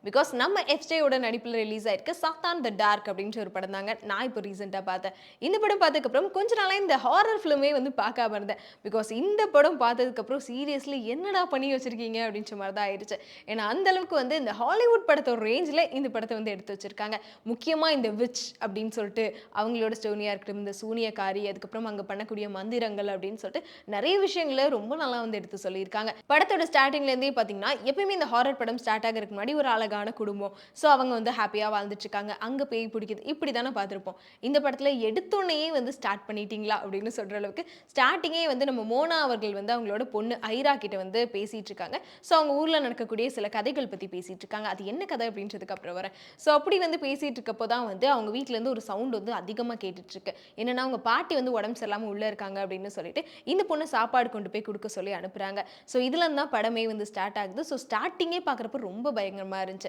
Because நம்ம எஃப்ஜேயோட நடிப்பில் release ஆயிருக்கு சாத்தான் த டார்க் அப்படின்ற ஒரு படம் தாங்க நான் இப்போ ரீசெண்டாக பார்த்தேன். இந்த படம் பார்த்ததுக்கப்புறம் கொஞ்ச நாளாக இந்த ஹாரர் ஃபிலிமே வந்து பார்க்காம இருந்தேன். பிகாஸ் இந்த படம் பார்த்ததுக்கப்புறம் சீரியஸ்லி என்னடா பண்ணி வச்சிருக்கீங்க அப்படின்ற மாதிரி தான் ஆயிடுச்சு. ஏன்னா அந்த அளவுக்கு வந்து இந்த ஹாலிவுட் படத்தோட ரேஞ்சில் இந்த படத்தை வந்து எடுத்து வச்சிருக்காங்க. முக்கியமாக இந்த விச் அப்படின்னு சொல்லிட்டு அவங்களோட ஸ்டோனியாக இருக்கட்டும், இந்த சூனியக்காரி, அதுக்கப்புறம் அங்கே பண்ணக்கூடிய மந்திரங்கள் அப்படின்னு சொல்லிட்டு நிறைய விஷயங்களை ரொம்ப நல்லா வந்து எடுத்து சொல்லியிருக்காங்க. படத்தோட ஸ்டார்டிங்லேருந்தே பார்த்தீங்கன்னா எப்பயுமே இந்த ஹாரர் படம் ஸ்டார்ட் ஆகிறதுக்கு முன்னாடி ஒரு அழகான குடும்பம், ஸோ அவங்க வந்து ஹாப்பியாக வாழ்ந்துட்டு இருக்காங்க, அங்கே பேய் பிடிக்குது, இப்படி தானே பார்த்துருப்போம். இந்த படத்தில் எடுத்தோடனே வந்து ஸ்டார்ட் பண்ணிட்டீங்களா அப்படின்னு சொல்கிற அளவுக்கு ஸ்டார்டிங்கே வந்து நம்ம மோனா அவர்கள் வந்து அவங்களோட பொண்ணு ஐரா கிட்ட வந்து பேசிட்டு இருக்காங்க. ஸோ அவங்க ஊரில் நடக்கக்கூடிய சில கதைகள் பற்றி பேசிட்டு இருக்காங்க. அது என்ன கதை அப்படின்றதுக்கு அப்புறம் வரேன். ஸோ அப்படி வந்து பேசிட்டு இருக்கப்போ தான் வந்து அவங்க வீட்டிலேருந்து ஒரு சவுண்ட் வந்து அதிகமாக கேட்டுட்டு இருக்கு. என்னன்னா அவங்க பாட்டி வந்து உடம்பு சரியில்லாமல் உள்ளே இருக்காங்க அப்படின்னு சொல்லிட்டு இந்த பொண்ணு சாப்பாடு கொண்டு போய் கொடுக்க சொல்லி அனுப்புறாங்க. ஸோ இதுல தான் படமே வந்து ஸ்டார்ட் ஆகுது. ஸோ ஸ்டார்டிங்கே பார்க்குறப்ப ரொம்ப பயங்கரமா இருந்துச்சு.